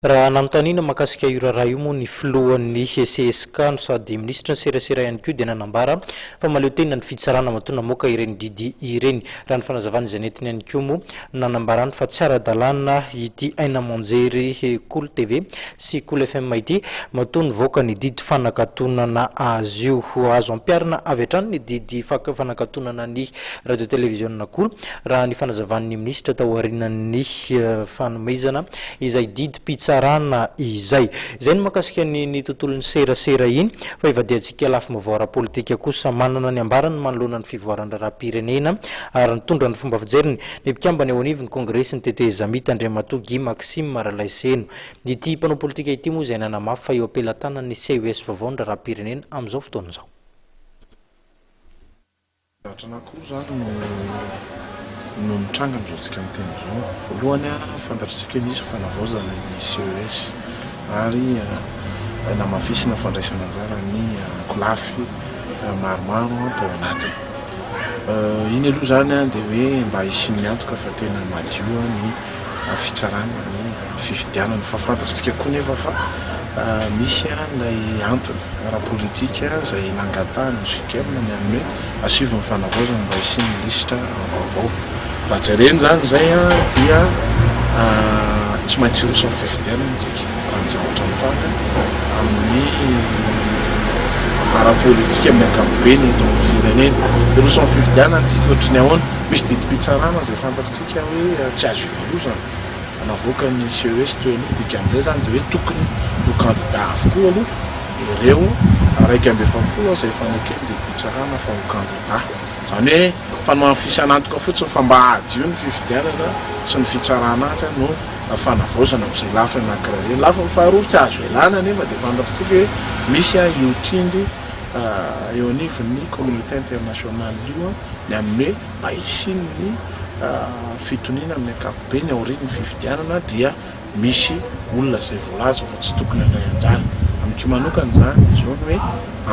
Raha nanontaniana mahakasika io raharaha io moa ny filohan'ny CSK no sady ministra ny serasera ihany koa dia nanambara fa maleo tena ny fitsarana matona moka ireny didy ireny. Raha ny fanazavana izay nentiny ihany koa moa nanambarany fa tsy ara-dalàna ity aina manjery Cool TV sy Cool FM ity matony voaka ny didy fanakatonana azy io. Azo ampiarina avy hatrany ny didy fanakatonana ny radio télévision Cool raha ny fanazavan'ny ministra tao aorian'ny fanomezana izay didy pitsarana izay ny makasika ny tontolon'ny serasera iny fa ivadiantsika lafy mavoara politika kosa manana ny ambarany manoloana ny fivoarana raha-pirenena ary nitondra ny fomba fijeriny ny mpikambany ao anivony kongresy ny teteza Andriamatoa Guy Maxime Maralaiseno. Ity mpanao politika ity moa izay nanamafy fa eo ampelantanany CES vaovao ny raha-pirenena amin'izao fotoana izao. No mitranga amin'izao amin'ny teny izao voalohany fantatritsika nisy fanavaozana ny CES ary namafisina fandraisana anjara ny kolafy maromaro tao anatiny. Iny aloha zany dia hoe mba hisin'ny antoka fa tena madio ny fitsarana ny fifidianana fa fantatritsika koa nefa fa misy ilay antony ara-politika izay nangatahany sikemina ny amin'ny asivon'ny fanavaozana mba hisin'ny lisitra vaovao. Raha jereny zany zay dia tsy maintsy roson fifidianana tsika raha ny zavatra mitranga amin'ny ara-politika amin'ny ankapobeny eto amin'ny firenena. Roson fifidianana tsika ohatrany ahoana misy didim-pitsarana izay fantatritsika hoe tsy azo ivelozana navoaka ny CES toy aloha dikan'izay zany dia hoe tokony ho candidat avokoa aloha ireo raiky amby efapolo izay fanekeny didim-pitsarana fa ho candidat. Zany hoe fanoana fisan'antoka fotsiny fa mba adio ny fifidianana sy ny fitsarana azy no fanavaozana amin'izay lafy anankiray zay. Lafy faharoa tsy azo elana nefa dia fantatritsika hoe misy iotrindy eo anivon'ny communauté internationale io ny amin'ny hoe mba hisin'ny fitoniana amin'ny ankapobeny aorian'ny fifidianana dia misy olona izay voalaza fa tsy tokony handray anjara. Amiko manokana zany izao ny hoe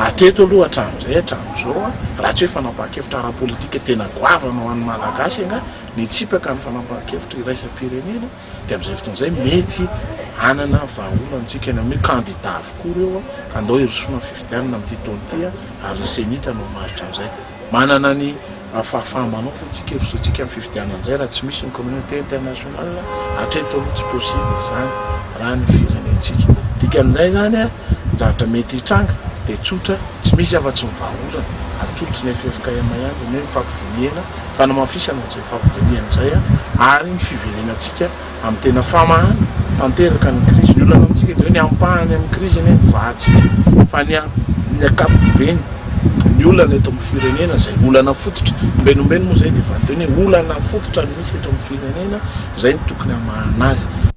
atreto aloha hatramin'izao raha tsy hoe fanapahan-kevitra ara-politika tena goavana ho an'ny malagasy anga ny tsipaka ny fanapahan-kevitra iraisam-pirenena dia amin'izay fotoana izay mety hanana vahaolantsika ny amin'ny candidat avokoa ireo ka andao hirosoana fifidianana amin'ity taona ity ary ny senita no maritra amin'izay manana ny fahafahamanao fa tsika irosoantsika amin'ny fifidianana an'izay raha tsy misy ny communauté internationale atreto aloha tsy possible zany raha ny firenentsika. Dikan'izay zany zavatra mety hitranga dia tsotra tsy misy afa-tsy mivahaolana atolotry ny FFKM ihany ny mifampidiniana fanamafisana amin'izay fampidiniana izay ary ny fiverenantsika amin'ny tena famahana tanteraka ny krizy. Ny olana amintsika dia hoe ny ampahany amin'ny krizy ny mivahantsika fa ny ankapobeny ny olana eto amin'ny firenena izay olana fototra nombenombeno moa izay dia vaniteny hoe olana fototra ny misy eto amin'ny firenena izay ny tokony hamahana azy.